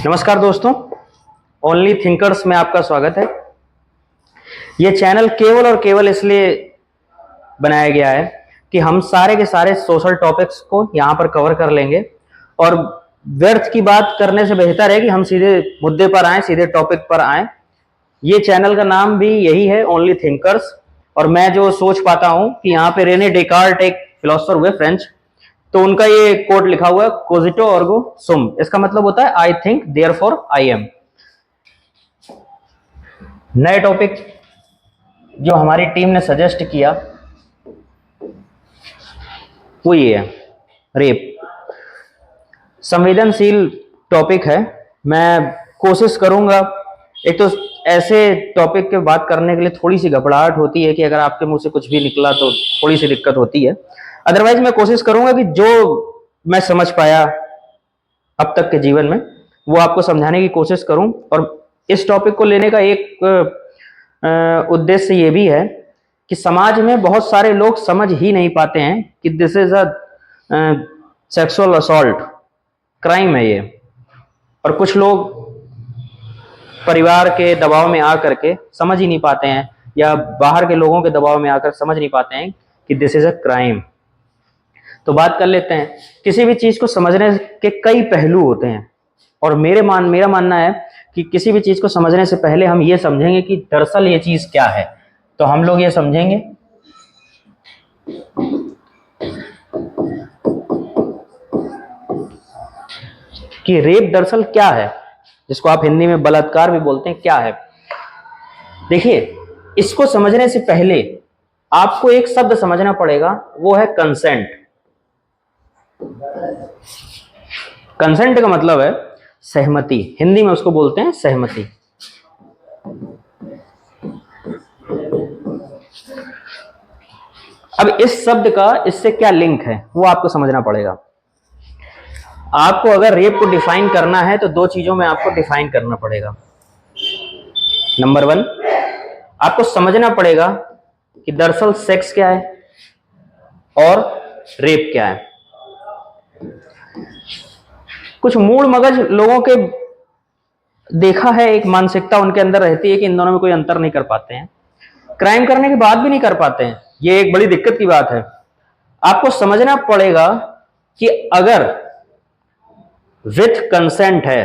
नमस्कार दोस्तों, only thinkers में आपका स्वागत है। ये चैनल केवल और केवल इसलिए बनाया गया है कि हम सारे के सारे सोशल टॉपिक्स को यहाँ पर कवर कर लेंगे और व्यर्थ की बात करने से बेहतर है कि हम सीधे मुद्दे पर आएं, सीधे टॉपिक पर आएं। ये चैनल का नाम भी यही है, ओनली थिंकर्स। और मैं जो सोच पाता हूँ कि यहाँ पे रेने डेकार्ट एक फिलोसोफर हुए फ्रेंच, तो उनका ये कोट लिखा हुआ है, कोजिटो अर्गो सुम। इसका मतलब होता है I think therefore I am. नए टॉपिक जो हमारी टीम ने सजेस्ट किया वो ये है, रेप। संवेदनशील टॉपिक है। मैं कोशिश करूंगा, एक तो ऐसे टॉपिक के बात करने के लिए थोड़ी सी घबराहट होती है कि अगर आपके मुंह से कुछ भी निकला तो थोड़ी सी दिक्कत होती है। अदरवाइज मैं कोशिश करूंगा कि जो मैं समझ पाया अब तक के जीवन में वो आपको समझाने की कोशिश करूं। और इस टॉपिक को लेने का एक उद्देश्य ये भी है कि समाज में बहुत सारे लोग समझ ही नहीं पाते हैं कि this is a sexual assault, crime है ये। और कुछ लोग परिवार के दबाव में आकर के समझ ही नहीं पाते हैं, या बाहर के लोगों के दबाव में आकर समझ नहीं पाते हैं कि दिस इज अ क्राइम। तो बात कर लेते हैं। किसी भी चीज को समझने के कई पहलू होते हैं, और मेरा मानना है कि किसी भी चीज को समझने से पहले हम ये समझेंगे कि दरअसल ये चीज क्या है। तो हम लोग ये समझेंगे कि रेप दरअसल क्या है, जिसको आप हिंदी में बलात्कार भी बोलते हैं, क्या है। देखिए, इसको समझने से पहले आपको एक शब्द समझना पड़ेगा, वो है कंसेंट। कंसेंट का मतलब है सहमति, हिंदी में उसको बोलते हैं सहमति। अब इस शब्द का इससे क्या लिंक है वो आपको समझना पड़ेगा। आपको अगर रेप को डिफाइन करना है तो दो चीजों में आपको डिफाइन करना पड़ेगा। नंबर वन, आपको समझना पड़ेगा कि दरअसल सेक्स क्या है और रेप क्या है। कुछ मूल मगज लोगों के देखा है, एक मानसिकता उनके अंदर रहती है कि इन दोनों में कोई अंतर नहीं कर पाते हैं, क्राइम करने के बाद भी नहीं कर पाते हैं। ये एक बड़ी दिक्कत की बात है। आपको समझना पड़ेगा कि अगर विथ कंसेंट है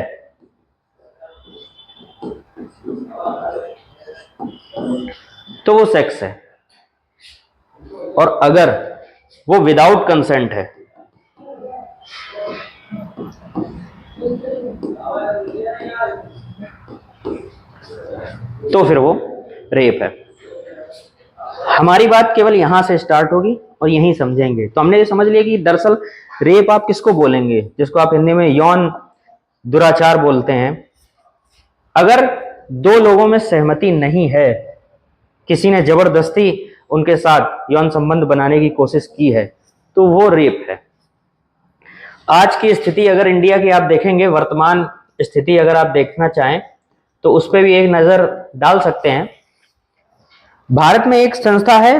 तो वो सेक्स है, और अगर वो विदाउट कंसेंट है तो फिर वो रेप है। हमारी बात केवल यहां से स्टार्ट होगी और यहीं समझेंगे। तो हमने ये समझ लिया कि दरअसल रेप आप किसको बोलेंगे, जिसको आप हिंदी में यौन दुराचार बोलते हैं। अगर दो लोगों में सहमति नहीं है, किसी ने जबरदस्ती उनके साथ यौन संबंध बनाने की कोशिश की है, तो वो रेप है। आज की स्थिति अगर इंडिया की आप देखेंगे, वर्तमान स्थिति अगर आप देखना चाहें तो उस पर भी एक नजर डाल सकते हैं। भारत में एक संस्था है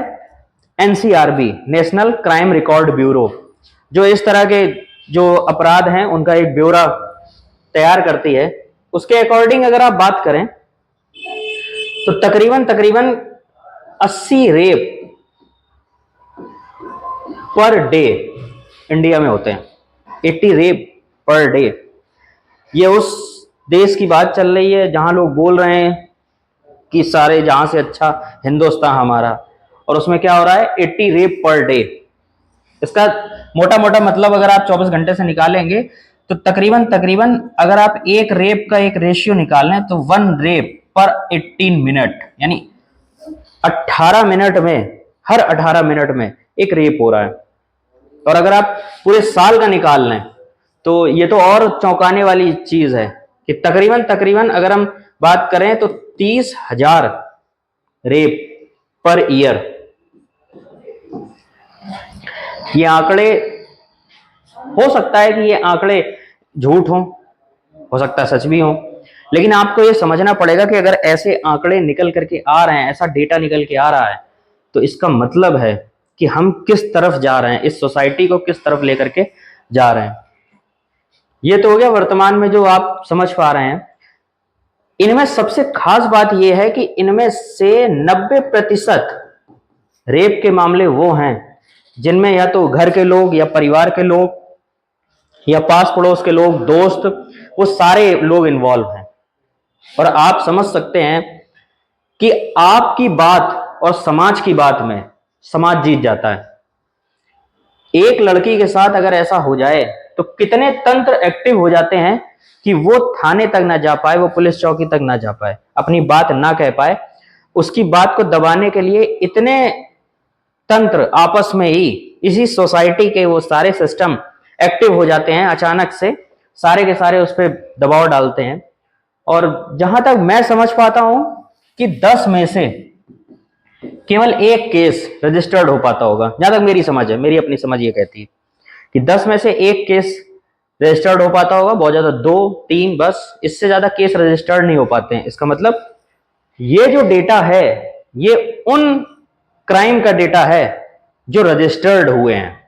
NCRB, national crime record bureau, जो इस तरह के जो अपराध हैं उनका एक ब्यौरा तैयार करती है। उसके अकॉर्डिंग अगर आप बात करें तो तकरीबन 80 रेप पर डे इंडिया में होते हैं। 80 रेप पर डे। ये उस देश की बात चल रही है जहां लोग बोल रहे हैं कि सारे जहां से अच्छा हिंदुस्तान हमारा, और उसमें क्या हो रहा है, 80 रेप पर डे। इसका मोटा मोटा मतलब अगर आप 24 घंटे से निकालेंगे तो तकरीबन अगर आप एक रेप का एक रेशियो निकालें तो 1 रेप पर 18 मिनट, यानी 18 मिनट में, हर 18 मिनट में एक रेप हो रहा है। और अगर आप पूरे साल का निकाल लें तो ये तो और चौंकाने वाली चीज है कि तकरीबन अगर हम बात करें तो 30,000 रेप पर ईयर। ये आंकड़े, हो सकता है कि ये आंकड़े झूठ हो सकता है सच भी हो, लेकिन आपको ये समझना पड़ेगा कि अगर ऐसे आंकड़े निकल करके आ रहे हैं, ऐसा डेटा निकल के आ रहा है, तो इसका मतलब है कि हम किस तरफ जा रहे हैं, इस सोसाइटी को किस तरफ लेकर के जा रहे हैं। ये तो हो गया वर्तमान में जो आप समझ पा रहे हैं। इनमें सबसे खास बात यह है कि इनमें से 90% रेप के मामले वो हैं जिनमें या तो घर के लोग या परिवार के लोग या पास पड़ोस के लोग, दोस्त, वो सारे लोग इन्वॉल्व हैं। और आप समझ सकते हैं कि आपकी बात और समाज की बात में समाज जीत जाता है। एक लड़की के साथ अगर ऐसा हो जाए तो कितने तंत्र एक्टिव हो जाते हैं कि वो थाने तक ना जा पाए, वो पुलिस चौकी तक ना जा पाए, अपनी बात ना कह पाए। उसकी बात को दबाने के लिए इतने तंत्र आपस में ही, इसी सोसाइटी के वो सारे सिस्टम एक्टिव हो जाते हैं, अचानक से सारे के सारे उस पर दबाव डालते हैं। और जहां तक मैं समझ पाता हूं कि 10 में से केवल एक केस रजिस्टर्ड हो पाता होगा, जहां तक मेरी समझ है, मेरी अपनी समझ ये कहती है कि 10 में से एक केस रजिस्टर्ड हो पाता होगा, बहुत ज्यादा 2, 3, बस इससे ज्यादा केस रजिस्टर्ड नहीं हो पाते हैं। इसका मतलब ये जो डेटा है ये उन क्राइम का डेटा है जो रजिस्टर्ड हुए हैं।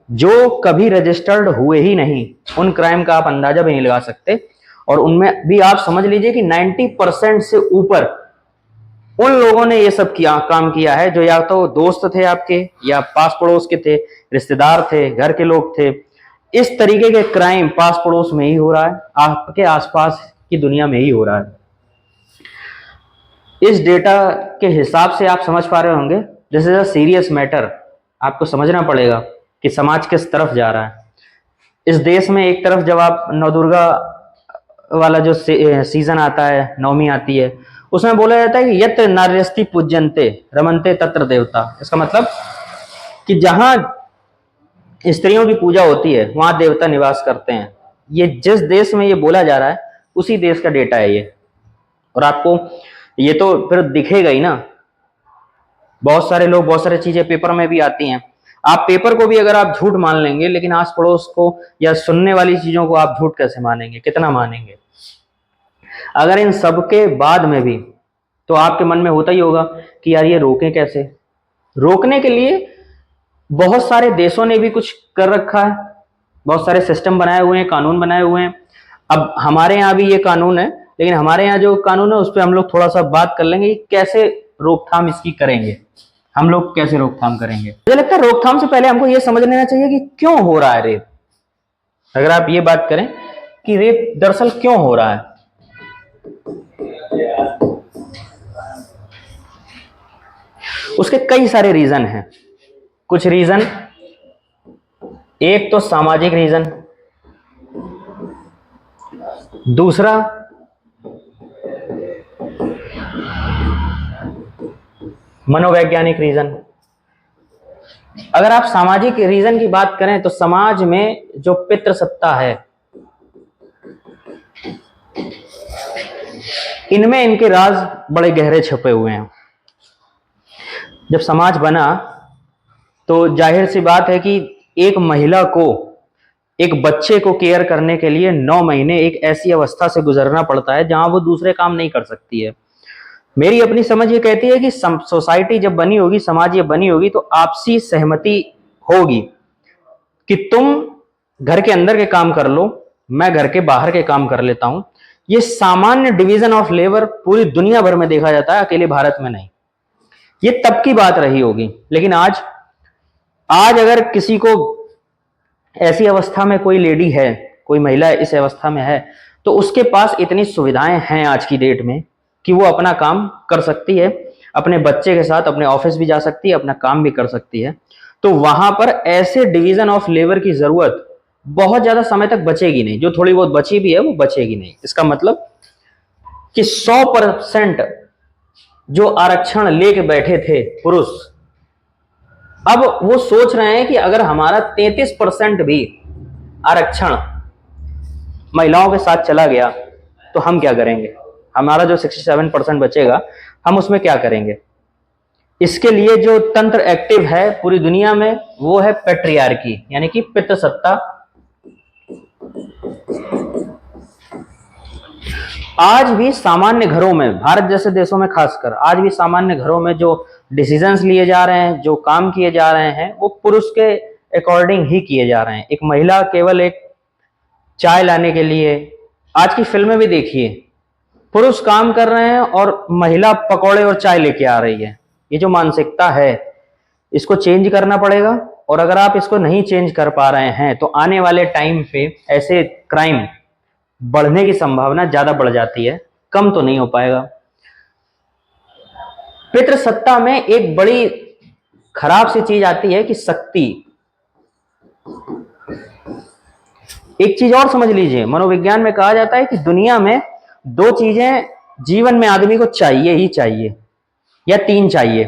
जो कभी रजिस्टर्ड हुए ही नहीं, उन क्राइम का आप अंदाजा भी नहीं लगा सकते। और उनमें भी आप समझ लीजिए कि 90% से ऊपर उन लोगों ने ये सब काम किया है जो या तो दोस्त थे आपके, या पास पड़ोस के थे, रिश्तेदार थे, घर के लोग थे। इस तरीके के क्राइम पास पड़ोस में ही हो रहा है, आपके आसपास की दुनिया में ही हो रहा है। इस डेटा के हिसाब से आप समझ पा रहे होंगे this is a serious matter. आपको समझना पड़ेगा कि समाज किस तरफ जा रहा है। इस देश में एक तरफ जब आप नवदुर्गा वाला जो सीजन आता है, नवमी आती है, उसमें बोला जाता है कि यत्र नार्यस्ति पूज्यन्ते रमन्ते तत्र देवता। इसका मतलब कि जहां स्त्रियों की पूजा होती है वहां देवता निवास करते हैं। ये जिस देश में ये बोला जा रहा है उसी देश का डेटा है ये। और आपको ये तो फिर दिखेगा ही ना, बहुत सारे लोग, बहुत सारी चीजें पेपर में भी आती हैं। आप पेपर को भी अगर आप झूठ मान लेंगे, लेकिन आस पड़ोस को या सुनने वाली चीजों को आप झूठ कैसे मानेंगे, कितना मानेंगे? अगर इन सब के बाद में भी तो आपके मन में होता ही होगा कि यार ये रोकें कैसे। रोकने के लिए बहुत सारे देशों ने भी कुछ कर रखा है, बहुत सारे सिस्टम बनाए हुए हैं, कानून बनाए हुए हैं। अब हमारे यहाँ भी ये कानून है, लेकिन हमारे यहाँ जो कानून है उस पर हम लोग थोड़ा सा बात कर लेंगे कि कैसे रोकथाम इसकी करेंगे, हम लोग कैसे रोकथाम करेंगे। मुझे लगता है रोकथाम से पहले हमको ये समझ लेना चाहिए कि क्यों हो रहा है रेप। अगर आप ये बात करें कि रेप दरअसल क्यों हो रहा है, उसके कई सारे रीजन हैं। कुछ रीजन, एक तो सामाजिक रीजन, दूसरा मनोवैज्ञानिक रीजन। अगर आप सामाजिक रीजन की बात करें तो समाज में जो पितृसत्ता है, इनमें इनके राज बड़े गहरे छुपे हुए हैं। जब समाज बना तो जाहिर सी बात है कि एक महिला को, एक बच्चे को केयर करने के लिए 9 महीने एक ऐसी अवस्था से गुजरना पड़ता है जहां वो दूसरे काम नहीं कर सकती है। मेरी अपनी समझ ये कहती है कि सोसाइटी जब बनी होगी, समाज ये बनी होगी, तो आपसी सहमति होगी कि तुम घर के अंदर के काम कर लो, मैं घर के बाहर के काम कर लेता हूं। ये सामान्य डिवीजन ऑफ लेबर पूरी दुनिया भर में देखा जाता है, अकेले भारत में नहीं। ये तब की बात रही होगी, लेकिन आज अगर किसी को ऐसी अवस्था में कोई लेडी है, कोई महिला इस अवस्था में है, तो उसके पास इतनी सुविधाएं हैं आज की डेट में कि वो अपना काम कर सकती है, अपने बच्चे के साथ अपने ऑफिस भी जा सकती है, अपना काम भी कर सकती है। तो वहां पर ऐसे डिवीजन ऑफ लेबर की जरूरत बहुत ज्यादा समय तक बचेगी नहीं। जो थोड़ी बहुत बची भी है वो बचेगी नहीं। इसका मतलब कि 100% जो आरक्षण लेके बैठे थे पुरुष, अब वो सोच रहे हैं कि अगर हमारा 33% भी आरक्षण महिलाओं के साथ चला गया तो हम क्या करेंगे, हमारा जो 67% बचेगा हम उसमें क्या करेंगे। इसके लिए जो तंत्र एक्टिव है पूरी दुनिया में वो है पैट्रियार्की, यानी कि पितृसत्ता। आज भी सामान्य घरों में, भारत जैसे देशों में खासकर, आज भी सामान्य घरों में जो डिसीजंस लिए जा रहे हैं, जो काम किए जा रहे हैं, वो पुरुष के अकॉर्डिंग ही किए जा रहे हैं। एक महिला केवल एक चाय लाने के लिए। आज की फिल्में भी देखिए, पुरुष काम कर रहे हैं और महिला पकौड़े और चाय लेके आ रही है। ये जो मानसिकता है, इसको चेंज करना पड़ेगा। और अगर आप इसको नहीं चेंज कर पा रहे हैं तो आने वाले टाइम पे ऐसे क्राइम बढ़ने की संभावना ज्यादा बढ़ जाती है, कम तो नहीं हो पाएगा। पितृसत्ता में एक बड़ी खराब सी चीज आती है कि शक्ति। एक चीज और समझ लीजिए, मनोविज्ञान में कहा जाता है कि दुनिया में दो चीजें जीवन में आदमी को चाहिए ही चाहिए, या तीन चाहिए।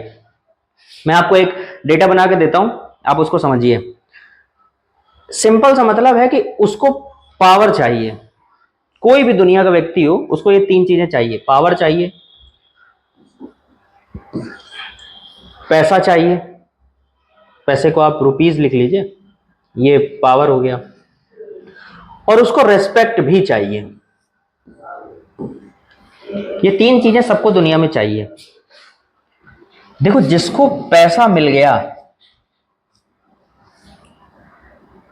मैं आपको एक डेटा बना के देता हूं, आप उसको समझिए। सिंपल सा मतलब है कि उसको पावर चाहिए। कोई भी दुनिया का व्यक्ति हो, उसको ये तीन चीजें चाहिए। पावर चाहिए, पैसा चाहिए, पैसे को आप रुपीस लिख लीजिए, ये पावर हो गया, और उसको रेस्पेक्ट भी चाहिए। ये तीन चीजें सबको दुनिया में चाहिए। देखो, जिसको पैसा मिल गया,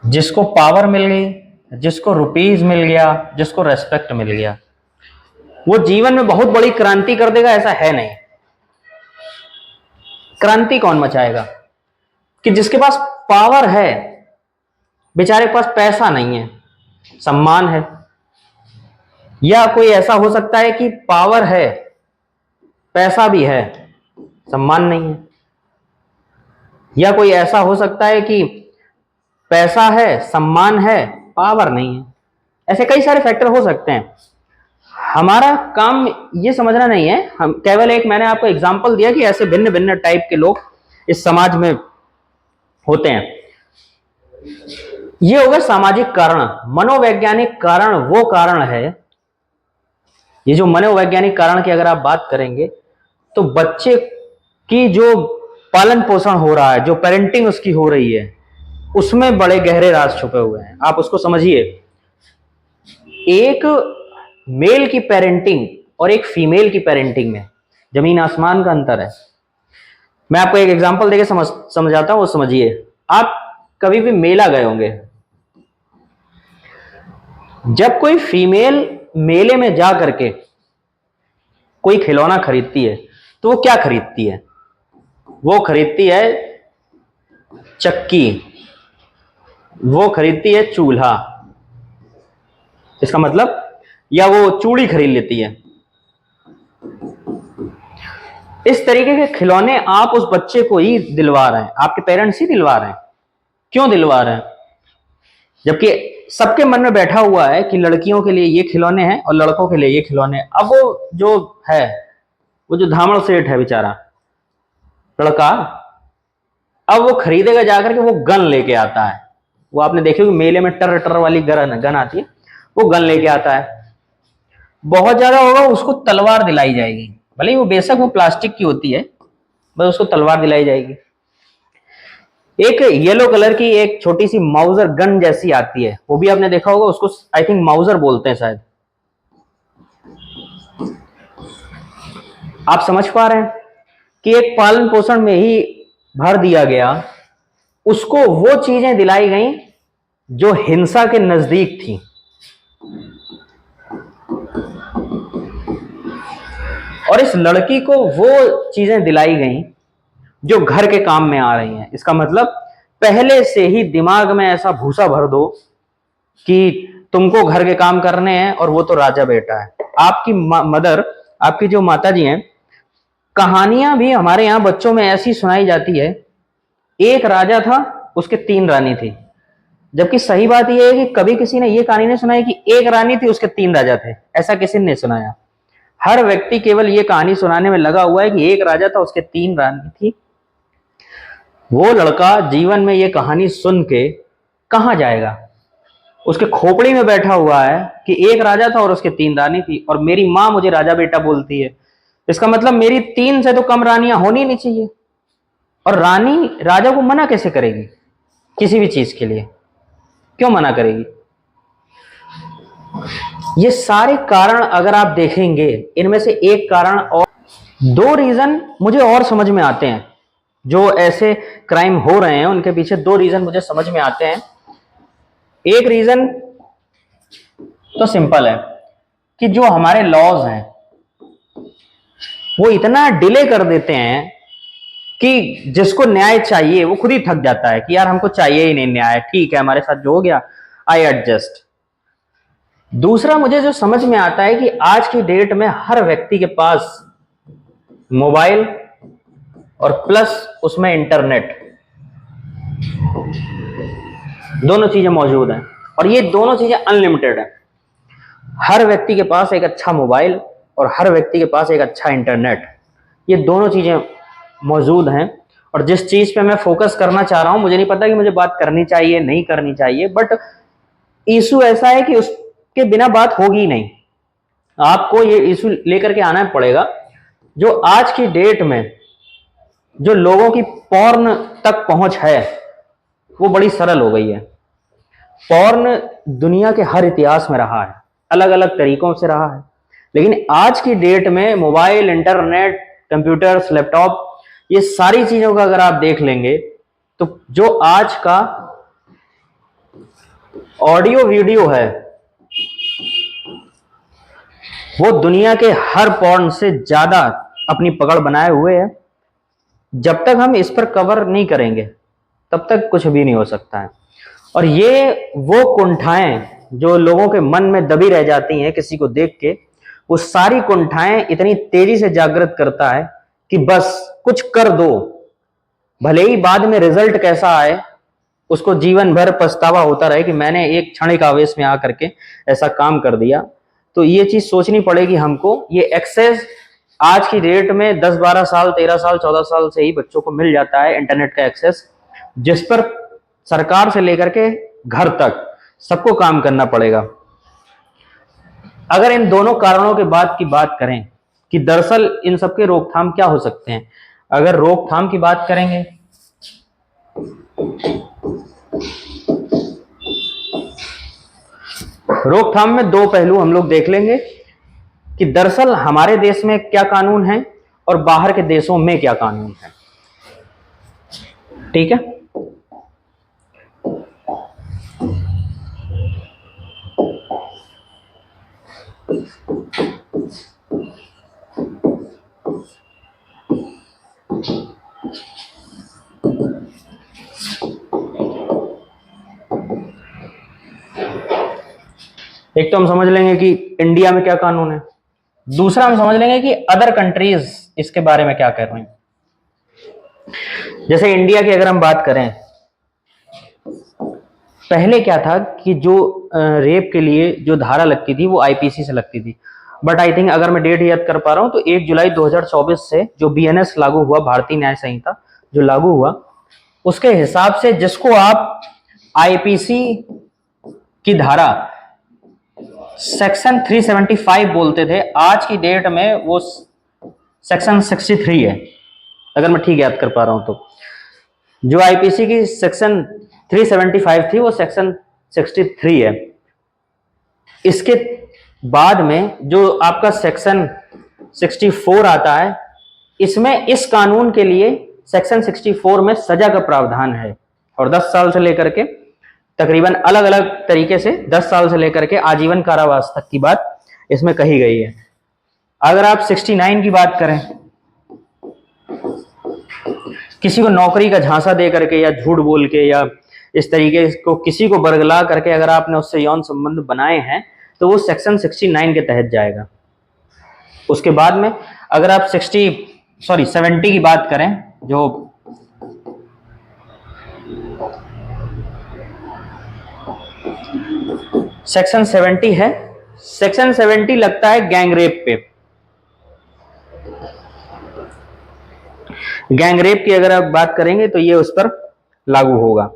जिसको पावर मिल गई, जिसको रुपीस मिल गया, जिसको रेस्पेक्ट मिल गया, वो जीवन में बहुत बड़ी क्रांति कर देगा ऐसा है नहीं। क्रांति कौन मचाएगा? कि जिसके पास पावर है, बेचारे के पास पैसा नहीं है, सम्मान है। या कोई ऐसा हो सकता है कि पावर है, पैसा भी है, सम्मान नहीं है। या कोई ऐसा हो सकता है कि पैसा है, सम्मान है, पावर नहीं है। ऐसे कई सारे फैक्टर हो सकते हैं। हमारा काम ये समझना नहीं है, हम केवल एक, मैंने आपको एग्जांपल दिया कि ऐसे भिन्न भिन्न टाइप के लोग इस समाज में होते हैं। ये होगा सामाजिक कारण। मनोवैज्ञानिक कारण वो कारण है, ये जो मनोवैज्ञानिक कारण की अगर आप बात करेंगे तो बच्चे की जो पालन पोषण हो रहा है, जो पेरेंटिंग उसकी हो रही है, उसमें बड़े गहरे राज छुपे हुए हैं। आप उसको समझिए। एक मेल की पेरेंटिंग और एक फीमेल की पेरेंटिंग में जमीन आसमान का अंतर है। मैं आपको एक एग्जांपल देके समझाता हूं, वो समझिए। आप कभी भी मेला गए होंगे, जब कोई फीमेल मेले में जा करके कोई खिलौना खरीदती है तो वो क्या खरीदती है? वो खरीदती है चक्की, वो खरीदती है चूल्हा, इसका मतलब, या वो चूड़ी खरीद लेती है। इस तरीके के खिलौने आप उस बच्चे को ही दिलवा रहे हैं, आपके पेरेंट्स ही दिलवा रहे हैं। क्यों दिलवा रहे हैं? जबकि सबके मन में बैठा हुआ है कि लड़कियों के लिए ये खिलौने हैं और लड़कों के लिए ये खिलौने हैं। अब वो जो है, वो जो धामड़ सेठ है बेचारा लड़का, अब वो खरीदेगा जाकर के, वो गन लेके आता है। वो आपने देखे होगी मेले में टर टर वाली गन आती है, वो गन लेके आता है। बहुत ज्यादा होगा, उसको तलवार दिलाई जाएगी, भले ही वो बेशक वो प्लास्टिक की होती है, बस उसको तलवार दिलाई जाएगी। एक येलो कलर की एक छोटी सी माउजर गन जैसी आती है, वो भी आपने देखा होगा, उसको आई थिंक माउजर बोलते हैं शायद। आप समझ पा रहे हैं कि एक पालन पोषण में ही भर दिया गया, उसको वो चीजें दिलाई गई जो हिंसा के नजदीक थी। और इस लड़की को वो चीजें दिलाई गई जो घर के काम में आ रही हैं। इसका मतलब पहले से ही दिमाग में ऐसा भूसा भर दो कि तुमको घर के काम करने हैं और वो तो राजा बेटा है। आपकी मदर, आपकी जो माता जी हैं, कहानियां भी हमारे यहाँ बच्चों में ऐसी सुनाई जाती है, एक राजा था, उसके तीन रानी थी। जबकि सही बात यह है कि कभी किसी ने यह कहानी नहीं सुनाई कि एक रानी थी, उसके तीन राजा थे। ऐसा किसी ने सुनाया। हर व्यक्ति केवल ये कहानी सुनाने में लगा हुआ है कि एक राजा था, उसके तीन रानी थी। वो लड़का जीवन में ये कहानी सुन के कहां जाएगा? उसके खोपड़ी में बैठा हुआ है कि एक राजा था और उसके तीन रानी थी, और मेरी माँ मुझे राजा बेटा बोलती है, इसका मतलब मेरी तीन से तो कम रानियां होनी नहीं चाहिए। और रानी राजा को मना कैसे करेगी किसी भी चीज के लिए? क्यों मना करेगी? ये सारे कारण अगर आप देखेंगे, इनमें से एक कारण और दो रीजन मुझे और समझ में आते हैं। जो ऐसे क्राइम हो रहे हैं उनके पीछे दो रीजन मुझे समझ में आते हैं। एक रीजन तो सिंपल है कि जो हमारे लॉज हैं वो इतना डिले कर देते हैं कि जिसको न्याय चाहिए वो खुद ही थक जाता है कि यार हमको चाहिए ही नहीं न्याय, ठीक है हमारे साथ जो हो गया आई एडजस्ट। दूसरा मुझे जो समझ में आता है कि आज की डेट में हर व्यक्ति के पास मोबाइल और प्लस उसमें इंटरनेट, दोनों चीजें मौजूद हैं और ये दोनों चीजें अनलिमिटेड है। हर व्यक्ति के पास एक अच्छा मोबाइल और हर व्यक्ति के पास एक अच्छा इंटरनेट, ये दोनों चीजें मौजूद हैं। और जिस चीज पे मैं फोकस करना चाह रहा हूं, मुझे नहीं पता कि मुझे बात करनी चाहिए नहीं करनी चाहिए, बट इशू ऐसा है कि उसके बिना बात होगी नहीं। आपको ये इशू लेकर के आना पड़ेगा। जो आज की डेट में जो लोगों की पॉर्न तक पहुंच है वो बड़ी सरल हो गई है। पॉर्न दुनिया के हर इतिहास में रहा है, अलग अलग तरीकों से रहा है, लेकिन आज की डेट में मोबाइल, इंटरनेट, कंप्यूटर्स, लैपटॉप, ये सारी चीजों का अगर आप देख लेंगे तो जो आज का ऑडियो वीडियो है वो दुनिया के हर पॉर्न से ज्यादा अपनी पकड़ बनाए हुए है। जब तक हम इस पर कवर नहीं करेंगे तब तक कुछ भी नहीं हो सकता है। और ये वो कुंठाएं जो लोगों के मन में दबी रह जाती हैं किसी को देख के, वो सारी कुंठाएं इतनी तेजी से जागृत करता है कि बस कुछ कर दो, भले ही बाद में रिजल्ट कैसा आए, उसको जीवन भर पछतावा होता रहे कि मैंने एक क्षणिक आवेश में आकर के ऐसा काम कर दिया। तो ये चीज सोचनी पड़ेगी हमको। ये एक्सेस आज की डेट में 10-12 साल, 13 साल, 14 साल से ही बच्चों को मिल जाता है इंटरनेट का एक्सेस, जिस पर सरकार से लेकर के घर तक सबको काम करना पड़ेगा। अगर इन दोनों कारणों के बाद की बात करें कि दरअसल इन सबके रोकथाम क्या हो सकते हैं, अगर रोकथाम की बात करेंगे रोकथाम में दो पहलू हम लोग देख लेंगे कि दरअसल हमारे देश में क्या कानून है और बाहर के देशों में क्या कानून है। ठीक है, एक तो हम समझ लेंगे कि इंडिया में क्या कानून है, दूसरा हम समझ लेंगे कि अदर कंट्रीज इसके बारे में क्या कर रही हैं। जैसे इंडिया की अगर हम बात करें, पहले क्या था कि जो रेप के लिए जो धारा लगती थी वो आईपीसी से लगती थी, बट आई थिंक अगर मैं डेट याद कर पा रहा हूं तो 1 जुलाई 2024 से जो बीएनएस लागू हुआ, भारतीय न्याय संहिता जो लागू हुआ, उसके हिसाब से जिसको आप आईपीसी की धारा सेक्शन 375 बोलते थे, आज की डेट में वो सेक्शन 63 है, अगर मैं ठीक याद कर पा रहा हूं तो। जो आईपीसी की सेक्शन 375 थी वो सेक्शन 63 है। इसके बाद में जो आपका सेक्शन 64 आता है, इसमें इस कानून के लिए सेक्शन 64 में सजा का प्रावधान है और 10 साल से लेकर के तकरीबन अलग अलग तरीके से 10 साल से लेकर के आजीवन कारावास तक की बात इसमें कही गई है। अगर आप 69 की बात करें, किसी को नौकरी का झांसा दे करके या झूठ बोल के या इस तरीके को किसी को बरगला करके अगर आपने उससे यौन संबंध बनाए हैं तो वो सेक्शन 69 के तहत जाएगा। उसके बाद में अगर आप 70 की बात करें, जो सेक्शन 70 है, सेक्शन 70 लगता है गैंग रेप पे। गैंग रेप की अगर आप बात करेंगे तो ये उस पर लागू होगा।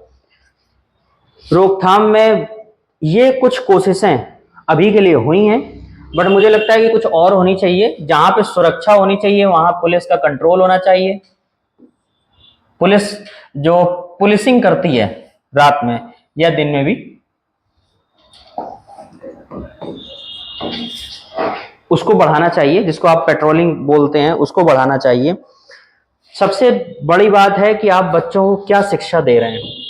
रोकथाम में ये कुछ कोशिशें अभी के लिए हुई हैं, बट मुझे लगता है कि कुछ और होनी चाहिए। जहां पे सुरक्षा होनी चाहिए वहां पुलिस का कंट्रोल होना चाहिए। पुलिस जो पुलिसिंग करती है रात में या दिन में भी, उसको बढ़ाना चाहिए, जिसको आप पेट्रोलिंग बोलते हैं उसको बढ़ाना चाहिए। सबसे बड़ी बात है कि आप बच्चों को क्या शिक्षा दे रहे हैं।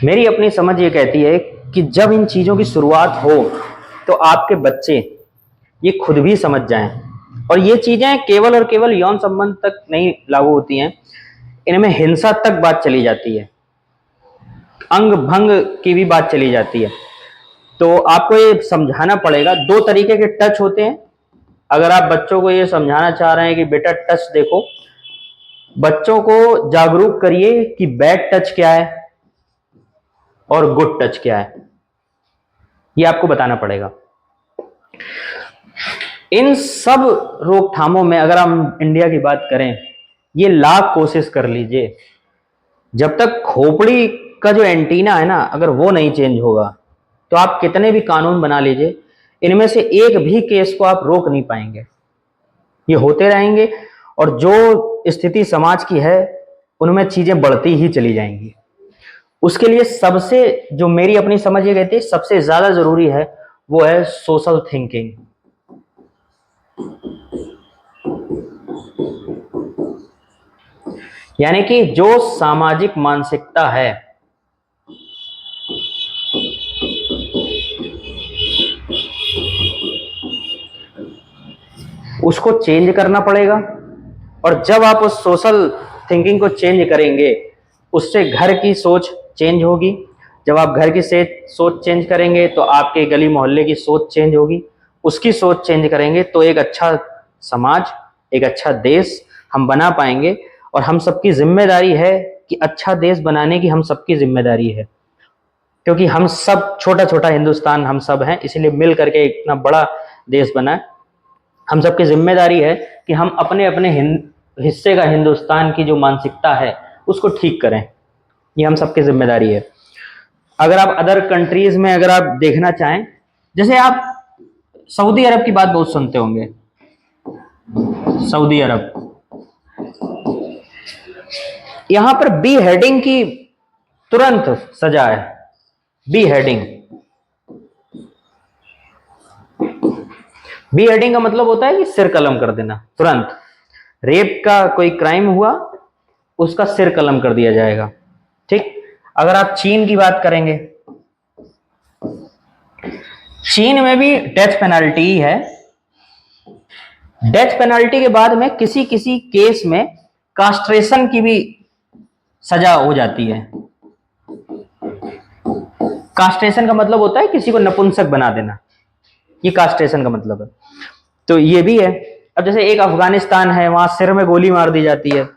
मेरी अपनी समझ ये कहती है कि जब इन चीज़ों की शुरुआत हो तो आपके बच्चे ये खुद भी समझ जाएं। और ये चीज़ें केवल और केवल यौन संबंध तक नहीं लागू होती हैं, इनमें हिंसा तक बात चली जाती है, अंग भंग की भी बात चली जाती है। तो आपको ये समझाना पड़ेगा। दो तरीके के टच होते हैं। अगर आप बच्चों को ये समझाना चाह रहे हैं कि बेटा टच देखो, बच्चों को जागरूक करिए कि बैड टच क्या है और गुड टच क्या है, ये आपको बताना पड़ेगा। इन सब रोकथामों में अगर हम इंडिया की बात करें, ये लाख कोशिश कर लीजिए, जब तक खोपड़ी का जो एंटीना है ना, अगर वो नहीं चेंज होगा तो आप कितने भी कानून बना लीजिए, इनमें से एक भी केस को आप रोक नहीं पाएंगे। ये होते रहेंगे और जो स्थिति समाज की है उनमें चीजें बढ़ती ही चली जाएंगी। उसके लिए सबसे, जो मेरी अपनी समझ ये कहती है, सबसे ज्यादा जरूरी है वो है सोशल थिंकिंग। यानी कि जो सामाजिक मानसिकता है, उसको चेंज करना पड़ेगा। और जब आप उस सोशल थिंकिंग को चेंज करेंगे, उससे घर की सोच चेंज होगी। जब आप घर की सोच चेंज करेंगे तो आपके गली मोहल्ले की सोच चेंज होगी। उसकी सोच चेंज करेंगे तो एक अच्छा समाज, एक अच्छा देश हम बना पाएंगे। और हम सबकी जिम्मेदारी है कि अच्छा देश बनाने की हम सबकी जिम्मेदारी है, क्योंकि हम सब छोटा छोटा हिंदुस्तान हम सब हैं, इसीलिए मिल करके इतना बड़ा देश बना है। हम सबकी जिम्मेदारी है कि हम अपने अपने हिस्से का हिंदुस्तान की जो मानसिकता है उसको ठीक करें। ये हम सबकी जिम्मेदारी है। अगर आप अदर कंट्रीज में अगर आप देखना चाहें, जैसे आप सऊदी अरब की बात बहुत सुनते होंगे। सऊदी अरब, यहां पर बी हेडिंग की तुरंत सजा है। बी हेडिंग, बी हेडिंग का मतलब होता है कि सिर कलम कर देना तुरंत। रेप का कोई क्राइम हुआ, उसका सिर कलम कर दिया जाएगा। ठीक। अगर आप चीन की बात करेंगे, चीन में भी डेथ पेनल्टी है। डेथ पेनल्टी के बाद में किसी किसी केस में कास्ट्रेशन की भी सजा हो जाती है। कास्ट्रेशन का मतलब होता है किसी को नपुंसक बना देना, ये कास्ट्रेशन का मतलब है। तो ये भी है। अब जैसे एक अफगानिस्तान है, वहां सिर में गोली मार दी जाती है।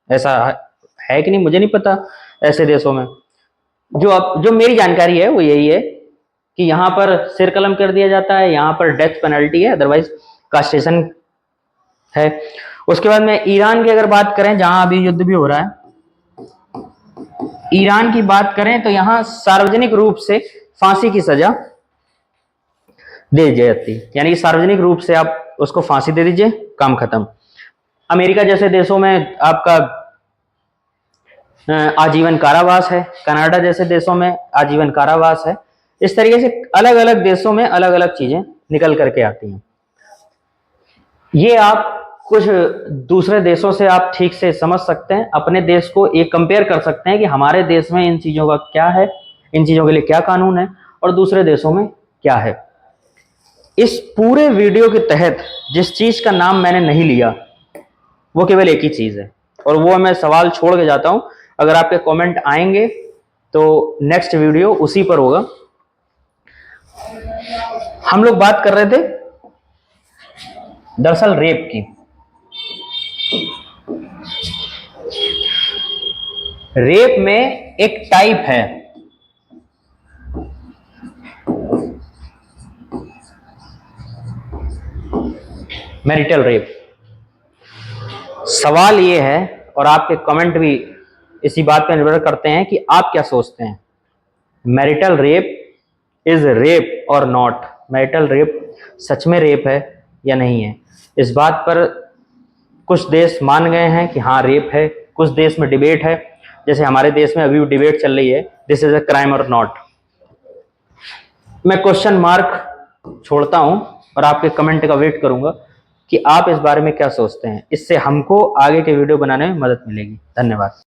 ऐसा है कि नहीं मुझे नहीं पता। ऐसे देशों में जो मेरी जानकारी है वो यही है कि यहाँ पर सिर कलम कर दिया जाता है, यहाँ पर डेथ पेनल्टी है, अदरवाइज कास्ट्रेशन है। उसके बाद में ईरान की अगर बात करें, जहां अभी युद्ध भी हो रहा है, ईरान की बात करें तो यहां सार्वजनिक रूप से फांसी की सजा दे दी जाती है। यानी सार्वजनिक रूप से आप उसको फांसी दे दीजिए, काम खत्म। अमेरिका जैसे देशों में आपका आजीवन कारावास है। कनाडा जैसे देशों में आजीवन कारावास है। इस तरीके से अलग अलग देशों में अलग अलग चीजें निकल करके आती हैं। ये आप कुछ दूसरे देशों से आप ठीक से समझ सकते हैं। अपने देश को एक कंपेयर कर सकते हैं कि हमारे देश में इन चीजों का क्या है, इन चीजों के लिए क्या कानून है और दूसरे देशों में क्या है। इस पूरे वीडियो के तहत जिस चीज का नाम मैंने नहीं लिया वो केवल एक ही चीज है, और वो मैं सवाल छोड़ के जाता हूं। अगर आपके कमेंट आएंगे तो नेक्स्ट वीडियो उसी पर होगा। हम लोग बात कर रहे थे दरअसल रेप की। रेप में एक टाइप है, मैरिटल रेप। सवाल ये है, और आपके कमेंट भी इसी बात पर निर्भर करते हैं कि आप क्या सोचते हैं, मैरिटल रेप इज रेप और नॉट। मैरिटल रेप सच में रेप है या नहीं है। इस बात पर कुछ देश मान गए हैं कि हाँ रेप है, कुछ देश में डिबेट है। जैसे हमारे देश में अभी डिबेट चल रही है, दिस इज अ क्राइम और नॉट। मैं क्वेश्चन मार्क छोड़ता हूं और आपके कमेंट का वेट करूंगा कि आप इस बारे में क्या सोचते हैं। इससे हमको आगे के वीडियो बनाने में मदद मिलेगी। धन्यवाद।